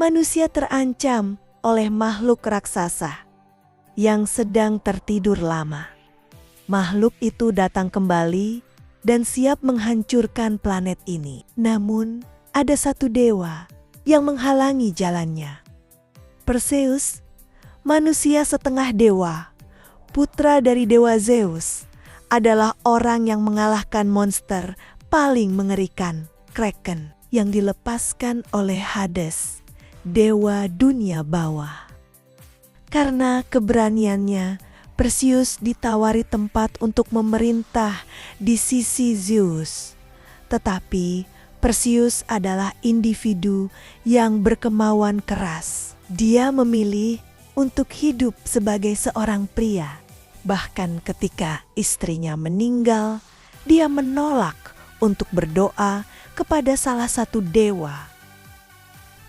manusia terancam oleh makhluk raksasa yang sedang tertidur lama. Makhluk itu datang kembali dan siap menghancurkan planet ini. Namun, ada satu dewa yang menghalangi jalannya. Perseus, manusia setengah dewa, putra dari dewa Zeus, adalah orang yang mengalahkan monster paling mengerikan, Kraken, yang dilepaskan oleh Hades, dewa dunia bawah. Karena keberaniannya, Perseus ditawari tempat untuk memerintah di sisi Zeus. Tetapi Perseus adalah individu yang berkemauan keras. Dia memilih untuk hidup sebagai seorang pria. Bahkan ketika istrinya meninggal, dia menolak untuk berdoa kepada salah satu dewa.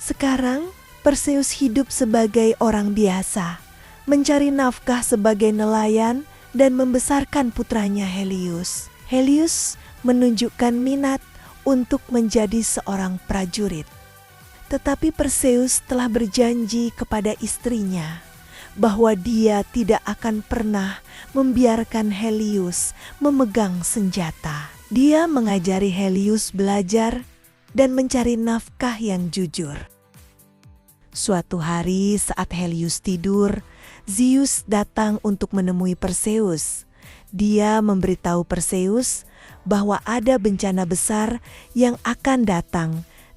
Sekarang Perseus hidup sebagai orang biasa, mencari nafkah sebagai nelayan dan membesarkan putranya Helios. Helios menunjukkan minat untuk menjadi seorang prajurit. Tetapi Perseus telah berjanji kepada istrinya bahwa dia tidak akan pernah membiarkan Helios memegang senjata. Dia mengajari Helios belajar dan mencari nafkah yang jujur. Suatu hari saat Helios tidur, Zeus datang untuk menemui Perseus. Dia memberitahu Perseus bahwa ada bencana besar yang akan datang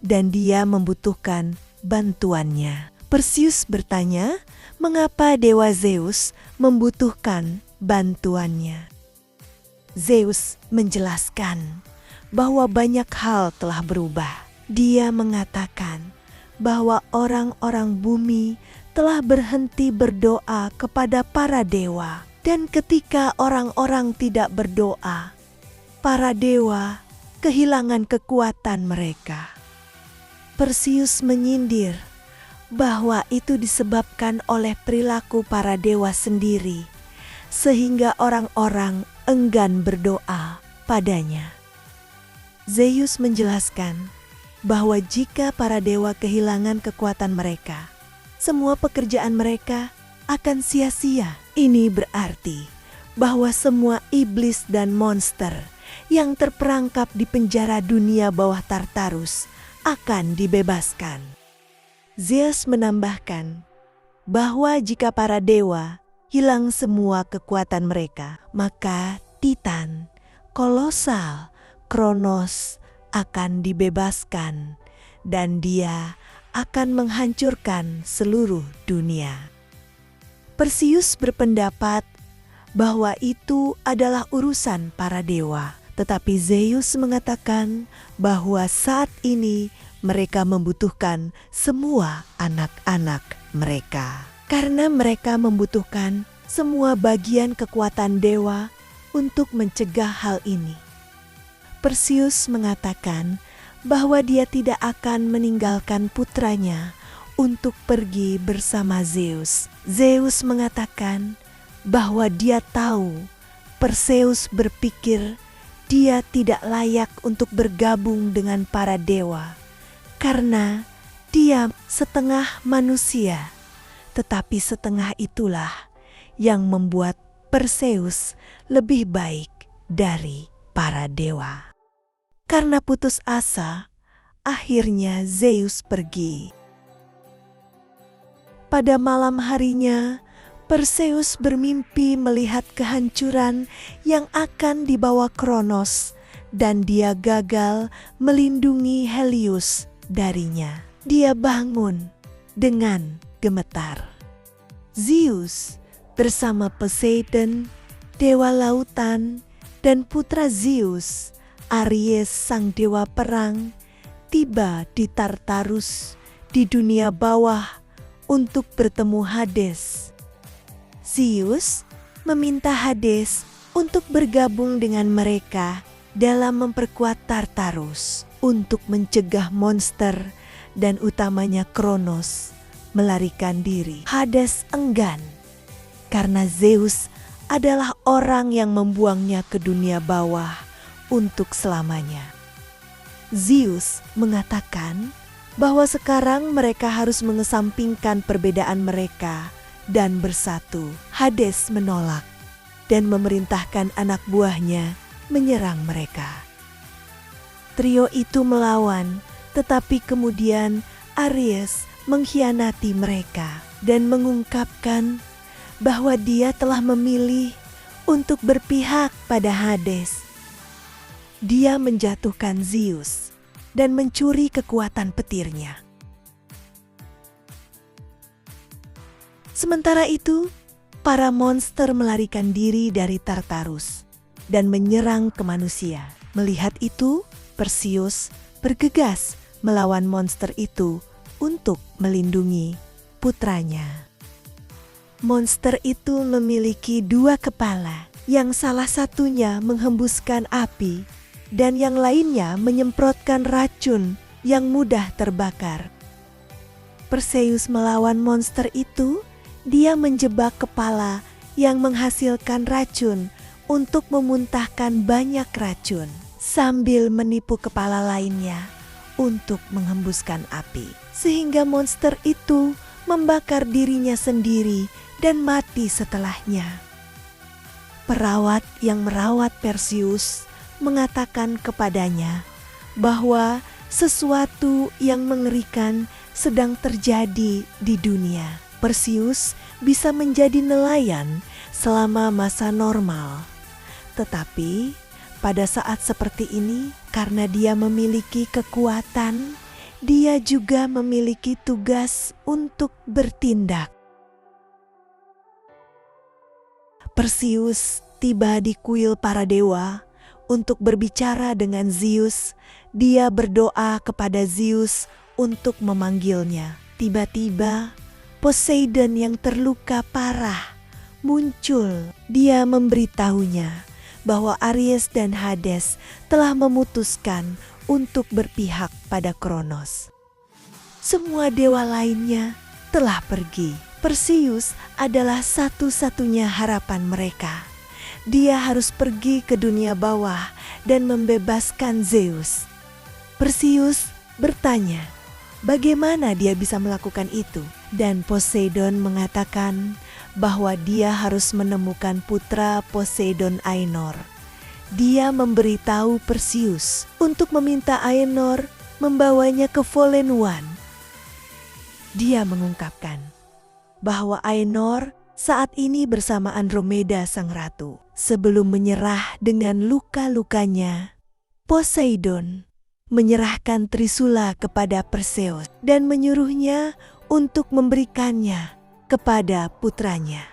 dan dia membutuhkan bantuannya. Perseus bertanya, mengapa dewa Zeus membutuhkan bantuannya? Zeus menjelaskan bahwa banyak hal telah berubah. Dia mengatakan bahwa orang-orang bumi telah berhenti berdoa kepada para dewa. Dan ketika orang-orang tidak berdoa, para dewa kehilangan kekuatan mereka. Perseus menyindir bahwa itu disebabkan oleh perilaku para dewa sendiri, sehingga orang-orang enggan berdoa padanya. Zeus menjelaskan bahwa jika para dewa kehilangan kekuatan mereka, semua pekerjaan mereka akan sia-sia. Ini berarti bahwa semua iblis dan monster yang terperangkap di penjara dunia bawah Tartarus akan dibebaskan. Zeus menambahkan bahwa jika para dewa hilang semua kekuatan mereka, maka Titan, kolosal, Kronos akan dibebaskan dan dia akan menghancurkan seluruh dunia. Perseus berpendapat bahwa itu adalah urusan para dewa, tetapi Zeus mengatakan bahwa saat ini mereka membutuhkan semua anak-anak mereka. Karena mereka membutuhkan semua bagian kekuatan dewa untuk mencegah hal ini. Perseus mengatakan bahwa dia tidak akan meninggalkan putranya untuk pergi bersama Zeus. Zeus mengatakan bahwa dia tahu Perseus berpikir dia tidak layak untuk bergabung dengan para dewa karena dia setengah manusia, tetapi setengah itulah yang membuat Perseus lebih baik dari para dewa. Karena putus asa, akhirnya Zeus pergi. Pada malam harinya, Perseus bermimpi melihat kehancuran yang akan dibawa Kronos dan dia gagal melindungi Helios darinya. Dia bangun dengan gemetar. Zeus bersama Poseidon, dewa lautan, dan putra Zeus, Aries sang dewa perang, tiba di Tartarus di dunia bawah untuk bertemu Hades. Zeus meminta Hades untuk bergabung dengan mereka dalam memperkuat Tartarus untuk mencegah monster dan utamanya Kronos melarikan diri. Hades enggan karena Zeus adalah orang yang membuangnya ke dunia bawah untuk selamanya. Zeus mengatakan bahwa sekarang mereka harus mengesampingkan perbedaan mereka dan bersatu. Hades menolak dan memerintahkan anak buahnya menyerang mereka. Trio itu melawan, tetapi kemudian Aries mengkhianati mereka dan mengungkapkan bahwa dia telah memilih untuk berpihak pada Hades. Dia menjatuhkan Zeus dan mencuri kekuatan petirnya. Sementara itu, para monster melarikan diri dari Tartarus dan menyerang ke manusia. Melihat itu, Perseus bergegas melawan monster itu untuk melindungi putranya. Monster itu memiliki 2 kepala, yang salah satunya menghembuskan api dan yang lainnya menyemprotkan racun yang mudah terbakar. Perseus melawan monster itu, dia menjebak kepala yang menghasilkan racun untuk memuntahkan banyak racun, sambil menipu kepala lainnya untuk menghembuskan api, sehingga monster itu membakar dirinya sendiri dan mati setelahnya. Perawat yang merawat Perseus mengatakan kepadanya bahwa sesuatu yang mengerikan sedang terjadi di dunia. Perseus bisa menjadi nelayan selama masa normal, tetapi pada saat seperti ini, karena dia memiliki kekuatan, dia juga memiliki tugas untuk bertindak. Perseus tiba di kuil para dewa untuk berbicara dengan Zeus. Dia berdoa kepada Zeus untuk memanggilnya. Tiba-tiba, Poseidon yang terluka parah muncul. Dia memberitahunya bahwa Aries dan Hades telah memutuskan untuk berpihak pada Kronos. Semua dewa lainnya telah pergi. Perseus adalah satu-satunya harapan mereka. Dia harus pergi ke dunia bawah dan membebaskan Zeus. Perseus bertanya, bagaimana dia bisa melakukan itu? Dan Poseidon mengatakan bahwa dia harus menemukan putra Poseidon Ainor. Dia memberitahu Perseus untuk meminta Ainor membawanya ke Fallen One. Dia mengungkapkan bahwa Ainor saat ini bersama Andromeda sang ratu. Sebelum menyerah dengan luka-lukanya, Poseidon menyerahkan Trisula kepada Perseus dan menyuruhnya untuk memberikannya kepada putranya.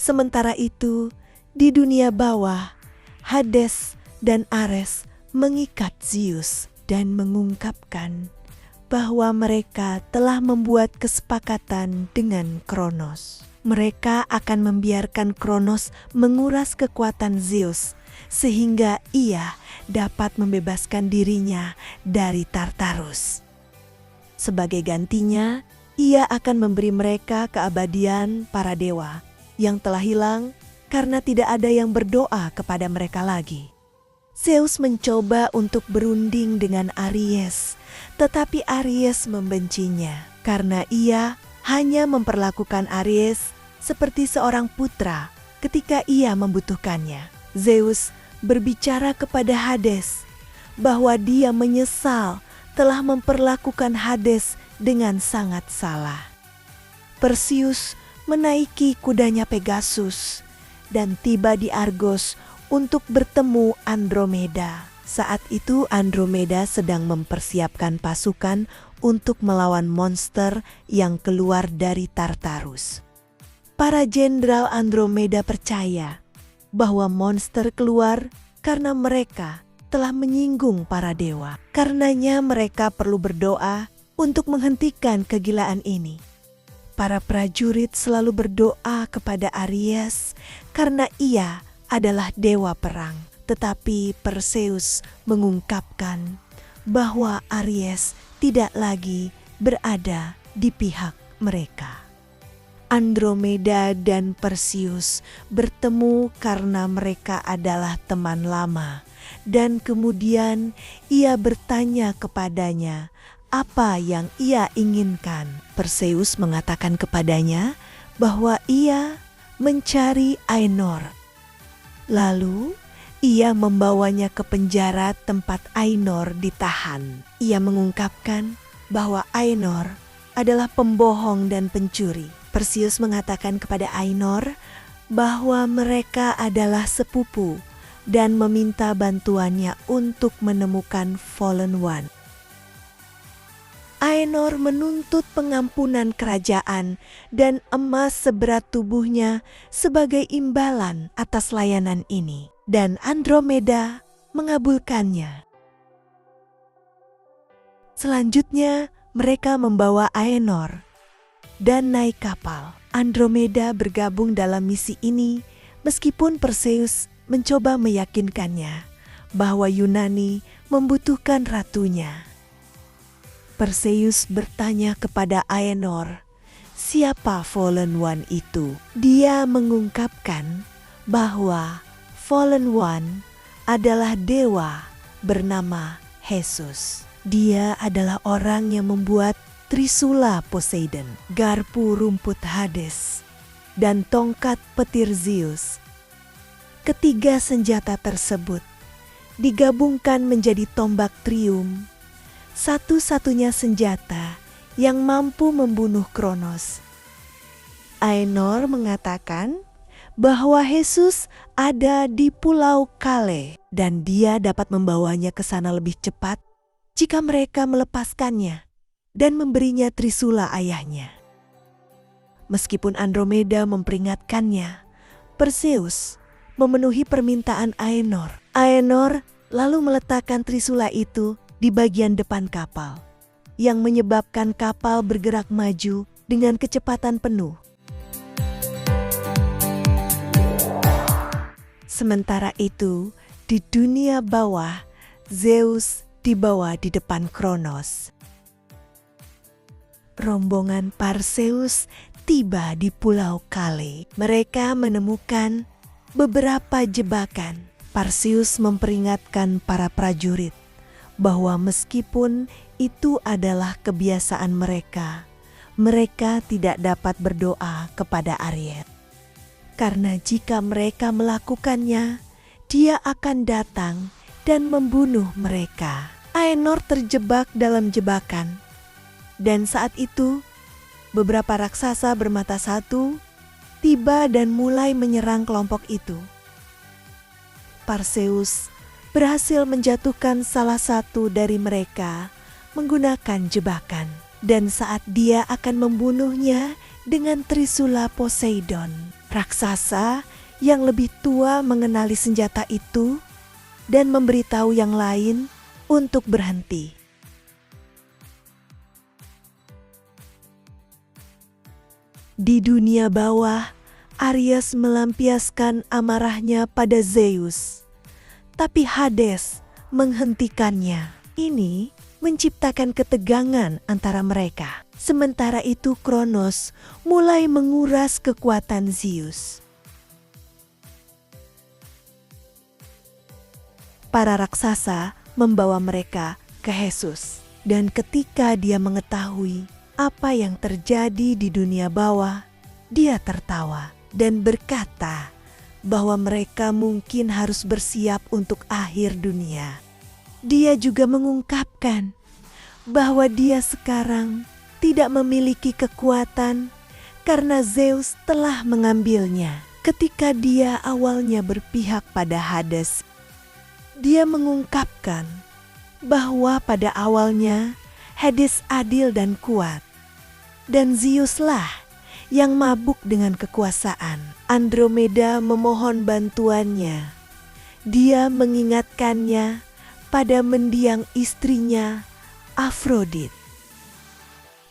Sementara itu, di dunia bawah, Hades dan Ares mengikat Zeus dan mengungkapkan bahwa mereka telah membuat kesepakatan dengan Kronos. Mereka akan membiarkan Kronos menguras kekuatan Zeus sehingga ia dapat membebaskan dirinya dari Tartarus. Sebagai gantinya, ia akan memberi mereka keabadian para dewa yang telah hilang karena tidak ada yang berdoa kepada mereka lagi. Zeus mencoba untuk berunding dengan Aries, tetapi Aries membencinya karena ia hanya memperlakukan Aries seperti seorang putra ketika ia membutuhkannya. Zeus berbicara kepada Hades bahwa dia menyesal telah memperlakukan Hades dengan sangat salah. Perseus menaiki kudanya Pegasus dan tiba di Argos untuk bertemu Andromeda. Saat itu Andromeda sedang mempersiapkan pasukan untuk melawan monster yang keluar dari Tartarus. Para jenderal Andromeda percaya bahwa monster keluar karena mereka telah menyinggung para dewa. Karenanya mereka perlu berdoa untuk menghentikan kegilaan ini. Para prajurit selalu berdoa kepada Aries karena ia adalah dewa perang. Tetapi Perseus mengungkapkan bahwa Aries tidak lagi berada di pihak mereka. Andromeda dan Perseus bertemu karena mereka adalah teman lama, dan kemudian ia bertanya kepadanya apa yang ia inginkan. Perseus mengatakan kepadanya bahwa ia mencari Ainur. Lalu ia membawanya ke penjara tempat Ainur ditahan. Ia mengungkapkan bahwa Ainur adalah pembohong dan pencuri. Perseus mengatakan kepada Ainur bahwa mereka adalah sepupu dan meminta bantuannya untuk menemukan Fallen One. Ainur menuntut pengampunan kerajaan dan emas seberat tubuhnya sebagai imbalan atas layanan ini, dan Andromeda mengabulkannya. Selanjutnya, mereka membawa Ainur dan naik kapal. Andromeda bergabung dalam misi ini meskipun Perseus mencoba meyakinkannya bahwa Yunani membutuhkan ratunya. Perseus bertanya kepada Ainur, siapa Fallen One itu? Dia mengungkapkan bahwa Fallen One adalah dewa bernama Hesus. Dia adalah orang yang membuat Trisula Poseidon, garpu rumput Hades, dan tongkat petir Zeus. Ketiga senjata tersebut digabungkan menjadi tombak Trium, satu-satunya senjata yang mampu membunuh Kronos. Ainur mengatakan bahwa Hesus ada di Pulau Kale dan dia dapat membawanya ke sana lebih cepat jika mereka melepaskannya dan memberinya Trisula ayahnya. Meskipun Andromeda memperingatkannya, Perseus memenuhi permintaan Ainur. Ainur lalu meletakkan Trisula itu di bagian depan kapal, yang menyebabkan kapal bergerak maju dengan kecepatan penuh. Sementara itu, di dunia bawah, Zeus dibawa di depan Kronos. Rombongan Perseus tiba di Pulau Kale. Mereka menemukan beberapa jebakan. Perseus memperingatkan para prajurit bahwa meskipun itu adalah kebiasaan mereka, mereka tidak dapat berdoa kepada Aries. Karena jika mereka melakukannya, dia akan datang dan membunuh mereka. Ainur terjebak dalam jebakan. Dan saat itu, beberapa raksasa bermata satu tiba dan mulai menyerang kelompok itu. Perseus berhasil menjatuhkan salah satu dari mereka menggunakan jebakan. Dan saat dia akan membunuhnya dengan Trisula Poseidon, raksasa yang lebih tua mengenali senjata itu dan memberitahu yang lain untuk berhenti. Di dunia bawah, Aries melampiaskan amarahnya pada Zeus, tapi Hades menghentikannya. Ini menciptakan ketegangan antara mereka. Sementara itu Kronos mulai menguras kekuatan Zeus. Para raksasa membawa mereka ke Hesus, dan ketika dia mengetahui apa yang terjadi di dunia bawah, dia tertawa dan berkata bahwa mereka mungkin harus bersiap untuk akhir dunia. Dia juga mengungkapkan bahwa dia sekarang tidak memiliki kekuatan karena Zeus telah mengambilnya. Ketika dia awalnya berpihak pada Hades, dia mengungkapkan bahwa pada awalnya Hades adil dan kuat, dan Zeuslah yang mabuk dengan kekuasaan. Andromeda memohon bantuannya. Dia mengingatkannya pada mendiang istrinya Afrodit.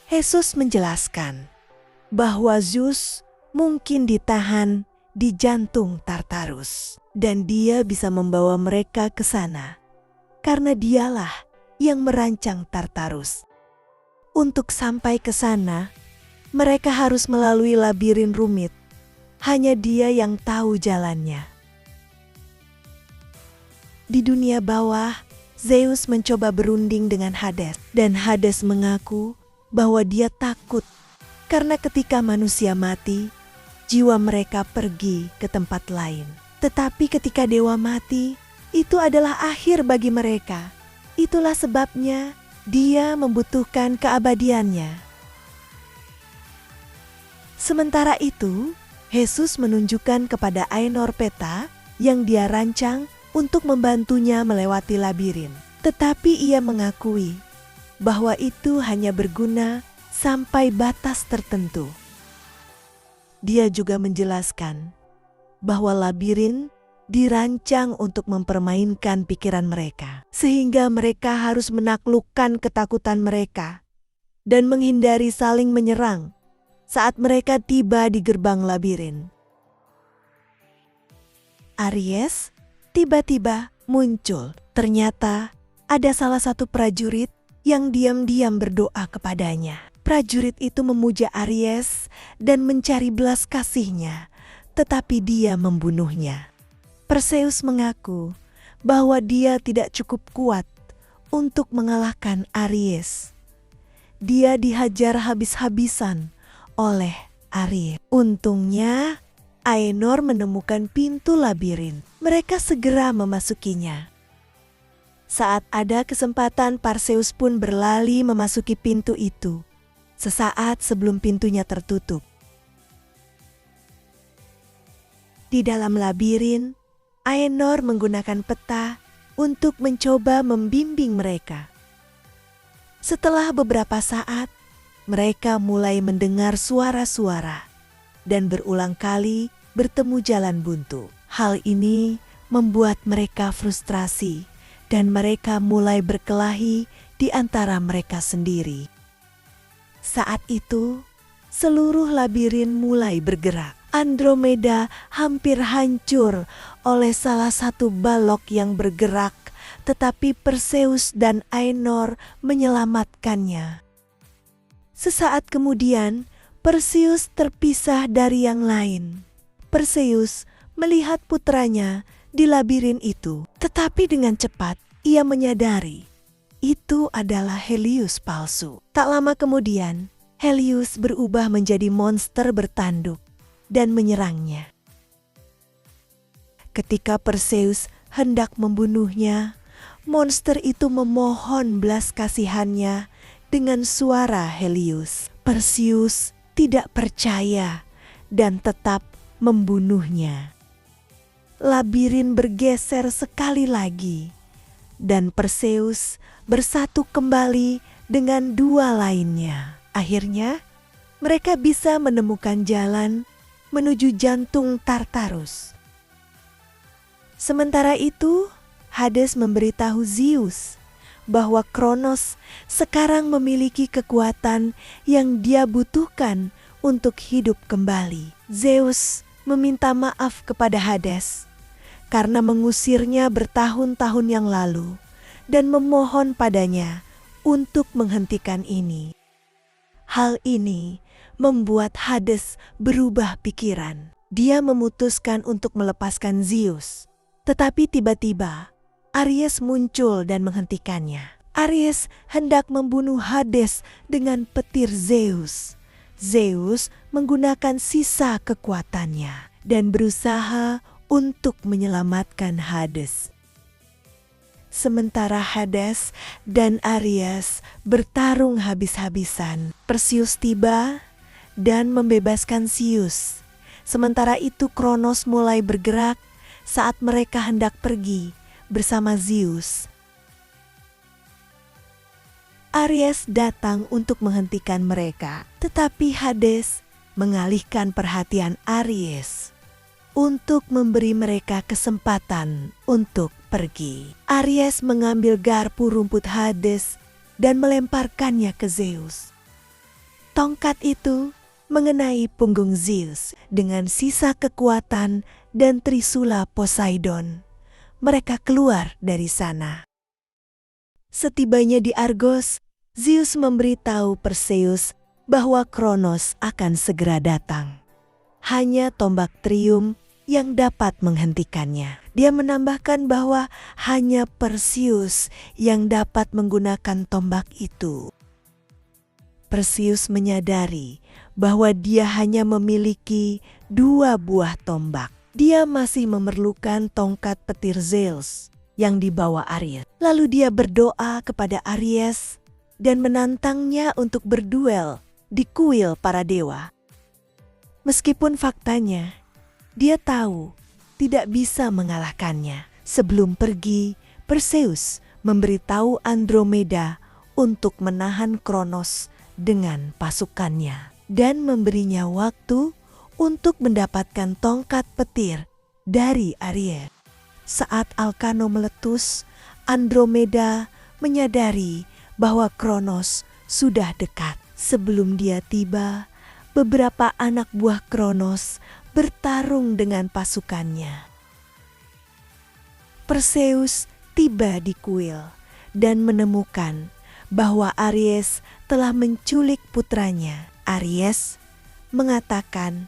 Hesus menjelaskan bahwa Zeus mungkin ditahan di jantung Tartarus dan dia bisa membawa mereka ke sana karena dialah yang merancang Tartarus. Untuk sampai ke sana, Mereka harus melalui labirin rumit. Hanya Dia yang tahu jalannya. Di dunia bawah, Zeus mencoba berunding dengan Hades, dan Hades mengaku bahwa dia takut karena ketika manusia mati, jiwa mereka pergi ke tempat lain. Tetapi ketika dewa mati, itu adalah akhir bagi mereka. Itulah sebabnya dia membutuhkan keabadiannya. Sementara itu, Yesus menunjukkan kepada Ainur peta yang dia rancang untuk membantunya melewati labirin. Tetapi ia mengakui bahwa itu hanya berguna sampai batas tertentu. Dia juga menjelaskan bahwa labirin dirancang untuk mempermainkan pikiran mereka, sehingga mereka harus menaklukkan ketakutan mereka dan menghindari saling menyerang saat mereka tiba di gerbang labirin. Aries tiba-tiba muncul. Ternyata ada salah satu prajurit yang diam-diam berdoa kepadanya. Prajurit itu memuja Aries dan mencari belas kasihnya, tetapi dia membunuhnya. Perseus mengaku bahwa dia tidak cukup kuat untuk mengalahkan Aries. Dia dihajar habis-habisan oleh Aries. Untungnya, Ainur menemukan pintu labirin. Mereka segera memasukinya. Saat ada kesempatan, Perseus pun berlari memasuki pintu itu, sesaat sebelum pintunya tertutup. Di dalam labirin, Ainur menggunakan peta untuk mencoba membimbing mereka. Setelah beberapa saat, mereka mulai mendengar suara-suara dan berulang kali bertemu jalan buntu. Hal ini membuat mereka frustrasi dan mereka mulai berkelahi di antara mereka sendiri. Saat itu, seluruh labirin mulai bergerak. Andromeda hampir hancur oleh salah satu balok yang bergerak, tetapi Perseus dan Ainur menyelamatkannya. Sesaat kemudian, Perseus terpisah dari yang lain. Perseus melihat putranya di labirin itu, tetapi dengan cepat ia menyadari itu adalah Helios palsu. Tak lama kemudian, Helios berubah menjadi monster bertanduk dan menyerangnya. Ketika Perseus hendak membunuhnya, monster itu memohon belas kasihannya dengan suara Helios. Perseus tidak percaya dan tetap membunuhnya. Labirin bergeser sekali lagi dan Perseus bersatu kembali dengan dua lainnya. Akhirnya mereka bisa menemukan jalan menuju jantung Tartarus. Sementara itu, Hades memberitahu Zeus bahwa Kronos sekarang memiliki kekuatan yang dia butuhkan untuk hidup kembali. Zeus meminta maaf kepada Hades karena mengusirnya bertahun-tahun yang lalu dan memohon padanya untuk menghentikan ini. Hal ini membuat Hades berubah pikiran. Dia memutuskan untuk melepaskan Zeus, tetapi tiba-tiba Aries muncul dan menghentikannya. Aries hendak membunuh Hades dengan petir Zeus. Zeus menggunakan sisa kekuatannya dan berusaha untuk menyelamatkan Hades. Sementara Hades dan Aries bertarung habis-habisan, Perseus tiba dan membebaskan Zeus. Sementara itu Kronos mulai bergerak saat mereka hendak pergi bersama Zeus. Aries datang untuk menghentikan mereka, tetapi Hades mengalihkan perhatian Aries untuk memberi mereka kesempatan untuk pergi. Aries mengambil garpu rumput Hades dan melemparkannya ke Zeus. Tongkat itu mengenai punggung Zeus dengan sisa kekuatan dan trisula Poseidon. Mereka keluar dari sana. Setibanya di Argos, Zeus memberitahu Perseus bahwa Kronos akan segera datang. Hanya tombak Trium yang dapat menghentikannya. Dia menambahkan bahwa hanya Perseus yang dapat menggunakan tombak itu. Perseus menyadari bahwa dia hanya memiliki 2 buah tombak. Dia masih memerlukan tongkat petir Zeus yang dibawa Aries. Lalu dia berdoa kepada Aries dan menantangnya untuk berduel di kuil para dewa. Meskipun faktanya, dia tahu tidak bisa mengalahkannya. Sebelum pergi, Perseus memberitahu Andromeda untuk menahan Kronos dengan pasukannya dan memberinya waktu untuk mendapatkan tongkat petir dari Aries. Saat Alkano meletus, Andromeda menyadari bahwa Kronos sudah dekat. Sebelum dia tiba, beberapa anak buah Kronos bertarung dengan pasukannya. Perseus tiba di kuil dan menemukan bahwa Aries telah menculik putranya. Aries mengatakan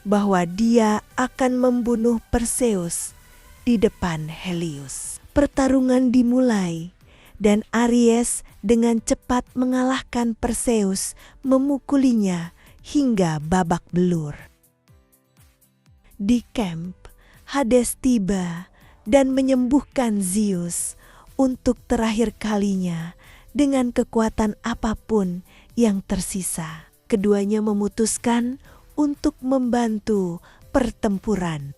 bahwa dia akan membunuh Perseus di depan Helios. Pertarungan dimulai dan Aries dengan cepat mengalahkan Perseus, memukulinya hingga babak belur. Di camp, Hades tiba dan menyembuhkan Zeus untuk terakhir kalinya dengan kekuatan apapun yang tersisa. Keduanya memutuskan untuk membantu pertempuran.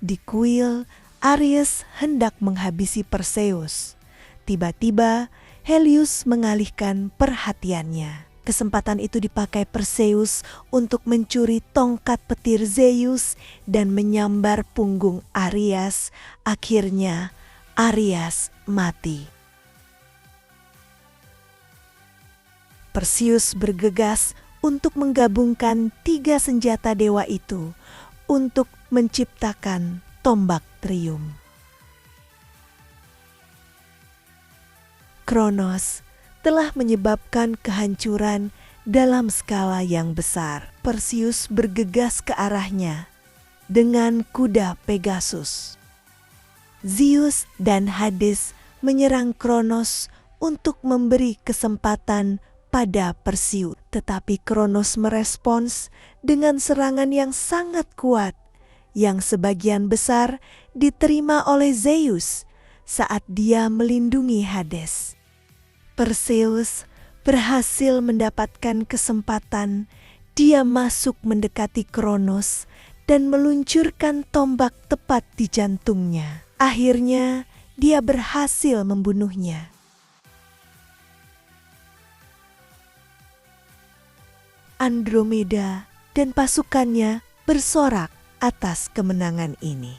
Di kuil, Aries hendak menghabisi Perseus. Tiba-tiba, Helios mengalihkan perhatiannya. Kesempatan itu dipakai Perseus untuk mencuri tongkat petir Zeus dan menyambar punggung Aries. Akhirnya, Aries mati. Perseus bergegas untuk menggabungkan 3 senjata dewa itu untuk menciptakan tombak Trium. Kronos telah menyebabkan kehancuran dalam skala yang besar. Perseus bergegas ke arahnya dengan kuda Pegasus. Zeus dan Hades menyerang Kronos untuk memberi kesempatan pada Perseus. Tetapi Kronos merespons dengan serangan yang sangat kuat yang sebagian besar diterima oleh Zeus saat dia melindungi Hades. Perseus berhasil mendapatkan kesempatan. Dia masuk mendekati Kronos dan meluncurkan tombak tepat di jantungnya. Akhirnya dia berhasil membunuhnya. Andromeda dan pasukannya bersorak atas kemenangan ini.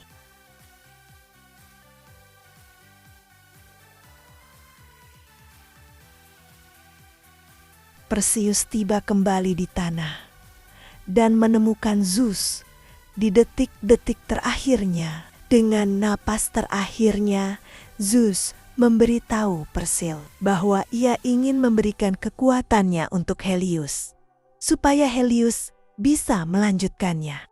Perseus tiba kembali di tanah dan menemukan Zeus di detik-detik terakhirnya. Dengan napas terakhirnya, Zeus memberitahu Perseus bahwa ia ingin memberikan kekuatannya untuk Helios, supaya Helios bisa melanjutkannya.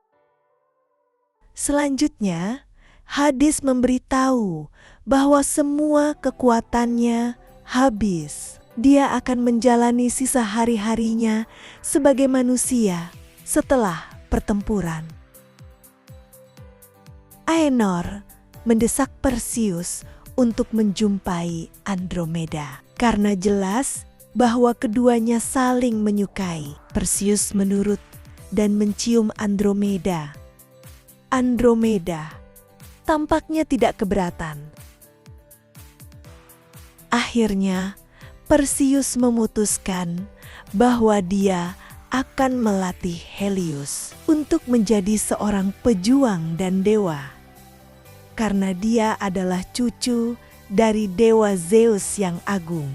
Selanjutnya, Hades memberitahu bahwa semua kekuatannya habis. Dia akan menjalani sisa hari-harinya sebagai manusia setelah pertempuran. Aenor mendesak Perseus untuk menjumpai Andromeda karena jelas bahwa keduanya saling menyukai. Perseus menurut dan mencium Andromeda. Andromeda tampaknya tidak keberatan. Akhirnya, Perseus memutuskan bahwa dia akan melatih Helios untuk menjadi seorang pejuang dan dewa. Karena dia adalah cucu dari dewa Zeus yang agung.